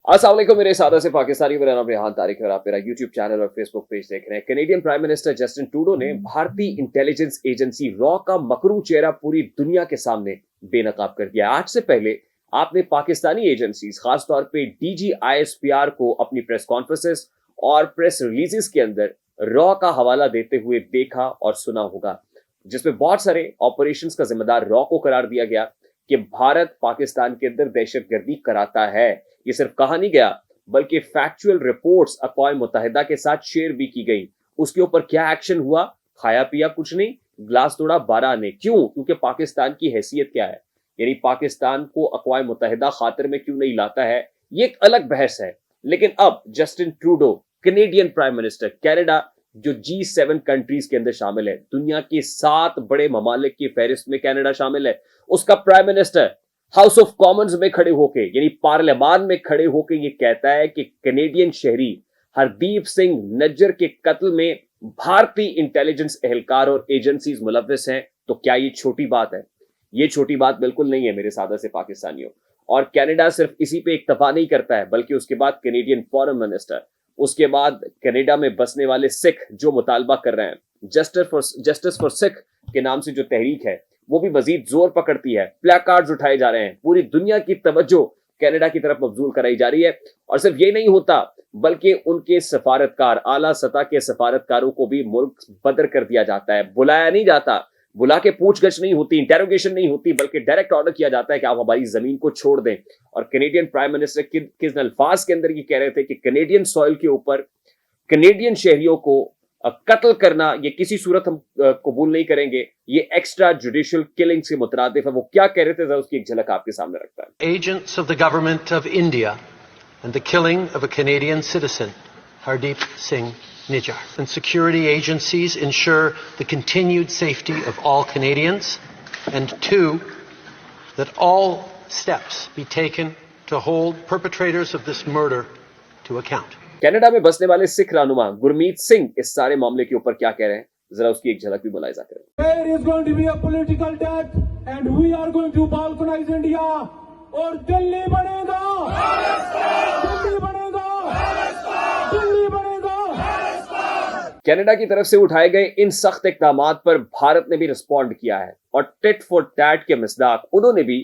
अस्सलाम वालेकुम मेरे सादा से पाकिस्तानी। मेरा नाम रेहान तारिक है और आप मेरा यूट्यूब चैनल और फेसबुक पेज देख रहे हैं। Canadian prime minister Justin Trudeau ने भारतीय इंटेलिजेंस एजेंसी रॉ का मकरू चेहरा पूरी दुनिया के सामने बेनकाब कर दिया। आज से पहले आपने पाकिस्तानी एजेंसीज खासतौर पे DGISPR को अपनी प्रेस कॉन्फ्रेंसेस और प्रेस रिलीजेस के अंदर रॉ का हवाला देते हुए देखा और सुना होगा, जिसमें बहुत सारे ऑपरेशंस का जिम्मेदार रॉ को करार दिया गया कि भारत पाकिस्तान के अंदर दहशतगर्दी कराता है। ये सिर्फ कहा नहीं गया बल्कि फैक्चुअल रिपोर्ट्स अक़वाम मुत्तहिदा के साथ शेयर भी की गई। उसके ऊपर क्या एक्शन हुआ? खाया पिया कुछ नहीं, ग्लास तोड़ा 12 आने। क्यों? क्योंकि पाकिस्तान की हैसियत क्या है, यानी पाकिस्तान को अक़वाम मुत्तहिदा खातिर में क्यों नहीं लाता है, ये एक अलग बहस है। लेकिन अब Justin Trudeau, Canadian prime minister, Canada जो G7 कंट्रीज के अंदर शामिल है, दुनिया के 7 बड़े ममालिक की फहरिस्त में कनाडा शामिल है, उसका prime minister house of Commons में खड़े होके यानी पार्लियामान में खड़े होके ये कहता है कि कैनेडियन शहरी हरदीप सिंह नज्जर के कत्ल में भारतीय इंटेलिजेंस एहलकार और एजेंसीज मुलव्विस हैं। तो क्या ये छोटी बात है? ये छोटी बात बिल्कुल नहीं है मेरे सादा से पाकिस्तानियों। और कनाडा सिर्फ इसी पे इक्तफा नहीं करता है, बल्कि उसके बाद कैनेडियन फॉरेन मिनिस्टर, उसके बाद कनाडा में बसने वाले सिख जो मुतालबा कर रहे हैं, जस्टिस फॉर सिख के नाम से जो तहरीक है, वो भी मजीद जोर पकड़ती है। प्लेकार्ड्स उठाए जा रहे हैं, पूरी दुनिया की तवज्जो कनाडा की तरफ मबजूल कराई जा रही है। और सिर्फ ये नहीं होता, बल्कि उनके सफारतकार, आला सतह के सफारतकारों को भी मुल्क बदर कर दिया जाता है। बुलाया नहीं जाता, बुला के पूछगछ नहीं होती, इंटेरोगेशन नहीं होती, बल्कि डायरेक्ट ऑर्डर किया जाता है कि आप हमारी जमीन को छोड़ दें। और कैनेडियन प्राइम मिनिस्टर किस अल्फाज के अंदर ये कह रहे थे कि कैनेडियन सॉइल के ऊपर कैनेडियन शहरियों को कत्ल करना ये किसी सूरत हम कबूल नहीं करेंगे, ये एक्स्ट्रा जुडिशियल किलिंग से मुतरादिफ है। वो क्या कह रहे थे, जरा उसकी एक झलक आपके सामने रखता है। Agents of the government of India and the killing of a Canadian citizen Hardeep Singh Nijjar and security agencies ensure the continued safety of all Canadians, and two, that all steps be taken to hold perpetrators of this murder to account. Canada में बसने वाले सिख रहनुमा गुरमीत सिंह इस सारे मामले के ऊपर क्या कह रहे हैं, जरा उसकी एक झलक भी मुलाहिजा करें। There is going to be a political death and we are going to balkanize India और दिल्ली बनेगा, दिल्ली बनेगा, दिल्ली बनेगा। कनाडा की तरफ से उठाए गए इन सख्त इक़दामात पर भारत ने भी रिस्पॉन्ड किया है और टिट फॉर टैट के मिसदाक उन्होंने भी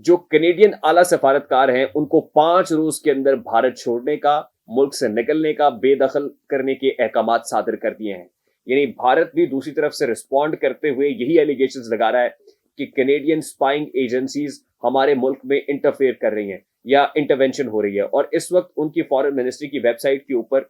जो कैनेडियन आला सफारतकार हैं उनको 5 रोज के अंदर भारत छोड़ने का, मुल्क से निकलने का, बेदखल करने के अहकामात सादर कर दिए हैं। यानी भारत भी दूसरी तरफ से रिस्पॉन्ड करते हुए यही एलिगेशंस लगा रहा है कि कैनेडियन स्पाइंग एजेंसीज हमारे मुल्क में इंटरफेयर कर रही हैं या इंटरवेंशन हो रही है। और इस वक्त उनकी फॉरेन मिनिस्ट्री की वेबसाइट के ऊपर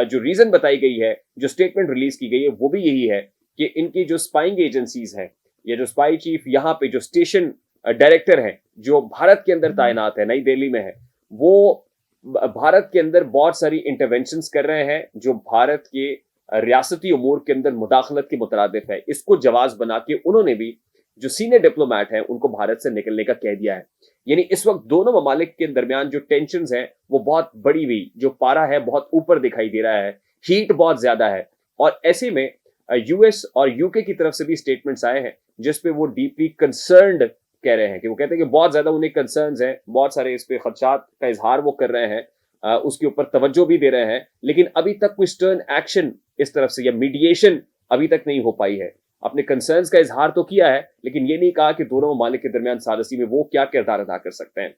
जो रीजन बताई गई है, जो स्टेटमेंट रिलीज की गई है, वो भी यही है कि इनकी जो स्पाइंग एजेंसीज हैं या जो स्पाई चीफ यहाँ पे जो स्टेशन डायरेक्टर है जो भारत के अंदर तैनात है, नई दिल्ली में है, वो भारत के अंदर बहुत सारी इंटरवेंशंस कर रहे हैं जो भारत के रियासती उमूर के अंदर मुदाखलत के मुतरादिफ है। इसको जवाब बना के उन्होंने भी जो सीनियर डिप्लोमेट हैं उनको भारत से निकलने का कह दिया है। यानी इस वक्त दोनों ममालिक के दरमियान जो टेंशंस हैं वो बहुत बड़ी हुई, जो पारा है बहुत ऊपर दिखाई दे रहा है, हीट बहुत ज्यादा है। और ऐसे में US और UK की तरफ से भी स्टेटमेंट्स आए हैं जिसपे वो डीपली कंसर्न्ड कह रहे हैं कि वो कहते हैं कि बहुत ज्यादा उन्हें कंसर्न्स हैं, बहुत सारे इस पे खदशात का इजहार वो कर रहे हैं, उसके ऊपर तवज्जो भी दे रहे हैं, लेकिन अभी तक कोई स्टर्न एक्शन इस तरफ से या मीडिएशन अभी तक नहीं हो पाई है। अपने कंसर्न्स का इजहार तो किया है, लेकिन ये नहीं कहा कि दोनों ममालिक के दरमियान सालसी में वो क्या किरदार अदा कर सकते हैं।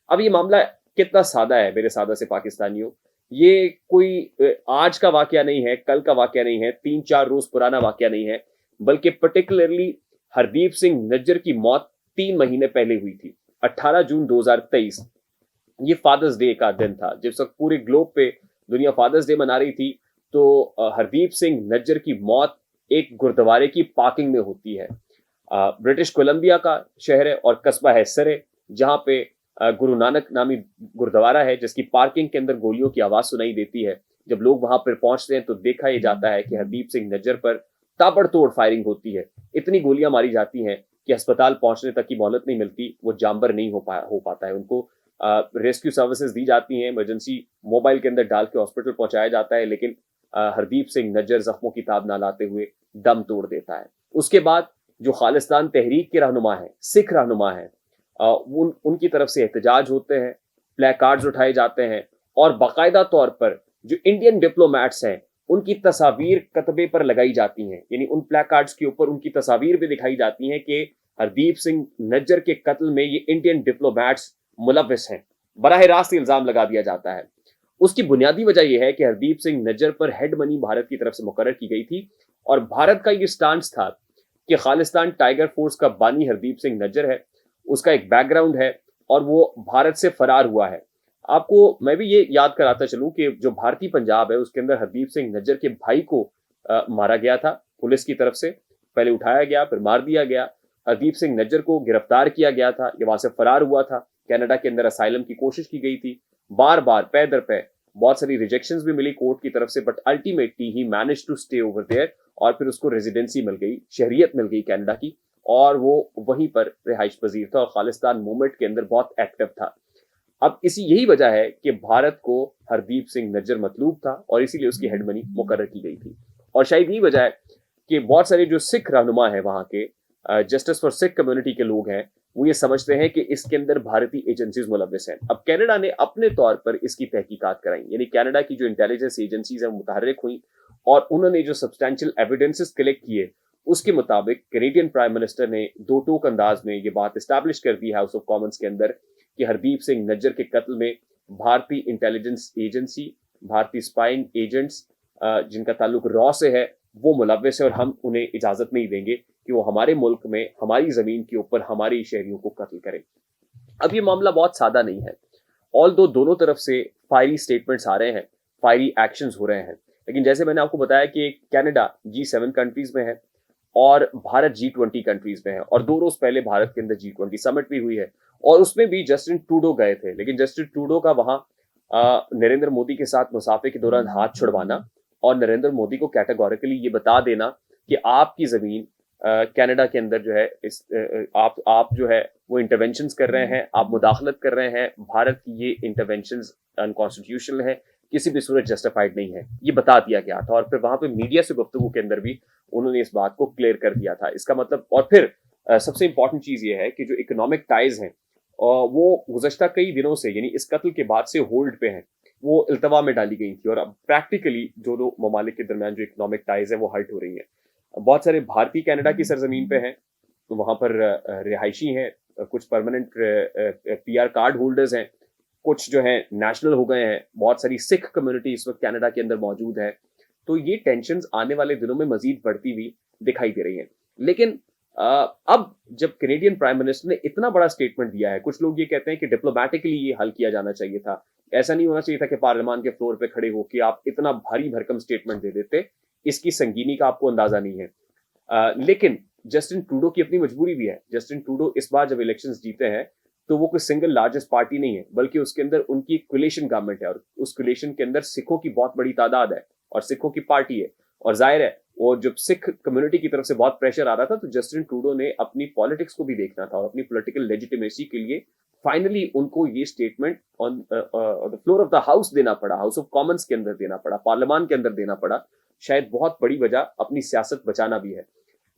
अब ये मामला कितना सादा है मेरे सादा से पाकिस्तानियों, ये कोई आज का वाकया नहीं है, कल का वाकया नहीं है, 3-4 रोज पुराना वाकया नहीं है, बल्कि पर्टिकुलरली हरदीप सिंह नज्जर की मौत 3 महीने पहले हुई थी। 18 जून 2023 ये फादर्स डे का दिन था। जिस वक्त पूरे ग्लोब पे दुनिया फादर्स डे मना रही थी, तो हरदीप सिंह नज्जर की मौत एक गुरुद्वारे की पार्किंग में होती है। ब्रिटिश कोलंबिया का शहर है और कस्बा है सरे, जहां पे गुरु नानक नामी गुरुद्वारा है, जिसकी पार्किंग के अंदर गोलियों की आवाज सुनाई देती है। जब लोग वहां पर पहुंचते हैं तो देखा यह जाता है कि हरदीप सिंह नज्जर पर ताबड़तोड़ फायरिंग होती है। इतनी गोलियां मारी जाती हैं कि अस्पताल पहुंचने तक की मोहलत नहीं मिलती, वो जामबर नहीं हो पाता है। उनको रेस्क्यू सर्विसेज दी जाती हैं, इमरजेंसी मोबाइल के अंदर डाल के हॉस्पिटल पहुंचाया जाता है, लेकिन हरदीप सिंह नज्जर जख्मों की ताब ना लाते हुए दम तोड़ देता है। उसके बाद जो खालिस्तान तहरीक के रहनुमा हैं, सिख रहनुमा हैं, उनकी तरफ से एहतजाज होते हैं, प्ले कार्ड्स उठाए जाते हैं और बाकायदा तौर पर जो इंडियन डिप्लोमैट्स हैं उनकी तस्वीर कतबे पर लगाई जाती हैं, यानी उन प्लेकार्ड्स के ऊपर उनकी तस्वीर भी दिखाई जाती हैं कि हरदीप सिंह नज्जर के कत्ल में ये इंडियन डिप्लोमैट्स मुलव्विस हैं। बराह रास्त इल्जाम लगा दिया जाता है। उसकी बुनियादी वजह यह है कि हरदीप सिंह नज्जर पर हेड मनी भारत की तरफ से मुकर्रर की गई थी और भारत का ये स्टांस था कि खालिस्तान टाइगर फोर्स का बानी हरदीप सिंह नज्जर है, उसका एक बैकग्राउंड है और वो भारत से फरार हुआ है। आपको मैं भी ये याद कराता चलूं कि जो भारतीय पंजाब है उसके अंदर हरदीप सिंह नज्जर के भाई को मारा गया था पुलिस की तरफ से। पहले उठाया गया, फिर मार दिया गया। हरदीप सिंह नज्जर को गिरफ्तार किया गया था, ये वहां से फरार हुआ था। कनाडा के अंदर असाइलम की कोशिश की गई थी, बार बार पे दर पे बहुत सारी रिजेक्शंस भी मिली कोर्ट की तरफ से, but ultimately he manage to stay over there और फिर उसको रेजिडेंसी मिल गई, शहरियत मिल गई कनाडा की और वो वहीं पर रिहाइश पजीर था और खालिस्तान मूवमेंट के अंदर बहुत एक्टिव था। अब यही वजह है कि भारत को हरदीप सिंह नज्जर मतलूब था और इसीलिए उसकी हेडमनी मुकर्रर की गई थी। और शायद यही वजह है कि बहुत सारे जो सिख रहनुमा है वहां के, जस्टिस फॉर सिख कम्युनिटी के लोग हैं, वो ये समझते हैं कि इसके अंदर भारतीय एजेंसीज मुलव्विस हैं। अब कनाडा ने अपने तौर पर इसकी तहकीकात कराई, यानी कनाडा की जो इंटेलिजेंस एजेंसीज हैं मुतहर्रिक हुई और उन्होंने जो सब्सटैंशियल एविडेंसेस कलेक्ट किए उसके मुताबिक कैनेडियन प्राइम मिनिस्टर ने दो टोक अंदाज में ये बात इस्टेब्लिश कर दी हाउस ऑफ कॉमन्स के अंदर कि हरदीप सिंह नज्जर के कत्ल में भारतीय इंटेलिजेंस एजेंसी, भारतीय स्पाइंग एजेंट्स जिनका ताल्लुक रॉ से है वो मुलव्विस है और हम उन्हें इजाजत नहीं देंगे कि वो हमारे मुल्क में हमारी जमीन के ऊपर हमारे शहरियों को कत्ल करें। अब ये मामला बहुत सादा नहीं है, ऑल्दो दोनों तरफ से फायरी स्टेटमेंट्स आ रहे हैं, फायरी एक्शंस हो रहे हैं, लेकिन जैसे मैंने आपको बताया कि कनाडा G7 कंट्रीज में है और भारत G20 कंट्रीज में है और 2 रोज पहले भारत के अंदर G20 समिट भी हुई है और उसमें भी जस्टिन ट्रूडो गए थे, लेकिन जस्टिन ट्रूडो का वहां नरेंद्र मोदी के साथ मुसाफे के दौरान हाथ छुड़वाना और नरेंद्र मोदी को कैटेगोरिकली ये बता देना कि आपकी जमीन कनाडा के अंदर जो है आप जो है वो इंटरवेंशंस कर रहे हैं, आप मुदाखलत कर रहे हैं, भारत की ये इंटरवेंशंस अनकॉन्स्टिट्यूशनल है, किसी भी सूरत जस्टिफाइड नहीं है, ये बता दिया गया था। और फिर वहां पे मीडिया से गुफ्तगू के अंदर भी उन्होंने इस बात को क्लियर कर दिया था। इसका मतलब, और फिर सबसे इंपॉर्टेंट चीज ये है कि जो इकोनॉमिक टाइज हैं वो गुज़श्ता कई दिनों से, यानी इस कत्ल के बाद से होल्ड पे हैं, वो इल्तवा में डाली गई थी और अब प्रैक्टिकली दोनों ममालिक के दरमियान जो इकोनॉमिक टाइज है वो हर्ट हो रही है। बहुत सारे भारतीय कनाडा की सरजमीन पे हैं, वहां पर रिहायशी हैं, कुछ परमानेंट PR कार्ड होल्डर्स हैं, कुछ जो है नेशनल हो गए हैं, बहुत सारी सिख कम्युनिटी इस वक्त कनाडा के अंदर मौजूद है। तो ये टेंशंस आने वाले दिनों में मजीद बढ़ती हुई दिखाई दे रही हैं। लेकिन अब जब कैनेडियन प्राइम मिनिस्टर ने इतना बड़ा स्टेटमेंट दिया है, कुछ लोग ये कहते हैं कि डिप्लोमेटिकली ये हल किया जाना चाहिए था, ऐसा नहीं होना चाहिए था कि पार्लियामान के फ्लोर पे खड़े होकर आप इतना भारी भरकम स्टेटमेंट दे देते, इसकी संगीनी का आपको अंदाजा नहीं है। लेकिन जस्टिन ट्रूडो की अपनी मजबूरी भी है। जस्टिन ट्रूडो इस बार जब इलेक्शंस जीते हैं तो वो कोई सिंगल लार्जेस्ट पार्टी नहीं है, बल्कि उसके अंदर उनकी कोलिशन गवर्नमेंट है और उस कोलिशन के अंदर सिखों की बहुत बड़ी तादाद है और सिखों की पार्टी है। और जाहिर है, और जब सिख कम्युनिटी की तरफ से बहुत प्रेशर आ रहा था तो जस्टिन ट्रूडो ने अपनी पॉलिटिक्स को भी देखना था और अपनी पॉलिटिकल लेजिटिमेसी के लिए फाइनली उनको ये statement on the floor of the house देना पड़ा, हाउस ऑफ कॉमन्स के अंदर देना पड़ा, पार्लियामान के अंदर देना पड़ा। शायद बहुत बड़ी वजह अपनी सियासत बचाना भी है।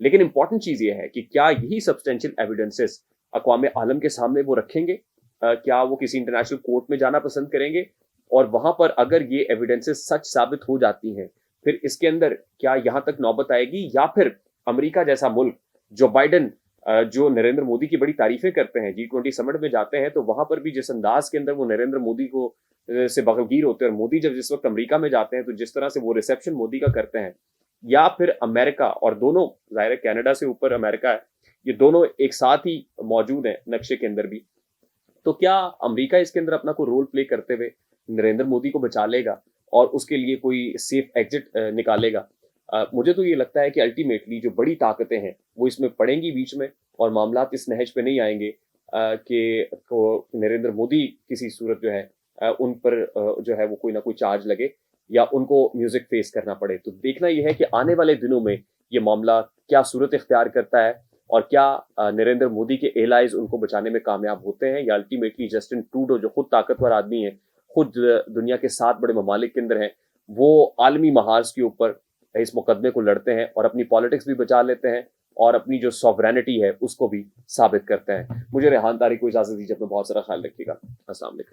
लेकिन इंपॉर्टेंट चीज ये है कि क्या यही सब्सटेंशियल एविडेंसेस अक़वाम आलम के सामने वो रखेंगे? क्या वो किसी इंटरनेशनल कोर्ट में जाना पसंद करेंगे? और वहां पर अगर ये एविडेंसेस सच साबित हो जाती हैं, फिर इसके अंदर क्या यहां तक नौबत आएगी या फिर अमेरिका जैसा मुल्क, जो बाइडन जो नरेंद्र मोदी की बड़ी तारीफें करते हैं, G20 समिट में जाते हैं तो वहां पर भी जिस अंदाज के अंदर वो नरेंद्र मोदी को से बगलगीर होते हैं और मोदी जब जिस वक्त अमेरिका में जाते हैं तो जिस तरह से वो रिसेप्शन मोदी का करते हैं, या फिर अमेरिका, और दोनों जाहिर है कनाडा से ऊपर अमेरिका है, ये दोनों एक साथ ही मौजूद हैं नक्शे के अंदर भी, तो क्या अमेरिका इसके अंदर अपना कोई रोल प्ले करते हुए नरेंद्र मोदी को बचा लेगा और उसके लिए कोई सेफ एग्जिट निकालेगा? मुझे तो ये लगता है कि अल्टीमेटली जो बड़ी ताकतें हैं वो इसमें पड़ेंगी बीच में और मामला इस नहज पे नहीं आएंगे कि नरेंद्र मोदी किसी सूरत जो है उन पर जो है वो कोई ना कोई चार्ज लगे या उनको म्यूजिक फेस करना पड़े। तो देखना यह है कि आने वाले दिनों में ये मामला क्या सूरत इख्तियार करता है और क्या नरेंद्र मोदी के एलाइज उनको बचाने में कामयाब होते हैं या अल्टीमेटली जस्टिन ट्रूडो जो खुद ताकतवर आदमी है, खुद दुनिया के 7 बड़े ममालिक के अंदर हैं, वो आलमी महाज के ऊपर इस मुकदमे को लड़ते हैं और अपनी पॉलिटिक्स भी बचा लेते हैं और अपनी जो सॉवरेनिटी है उसको भी साबित करते हैं। मुझे रेहान तारिक को इजाजत दीजिए, अपना बहुत सारा ख्याल रखिएगा। अस्सलाम वालेकुम।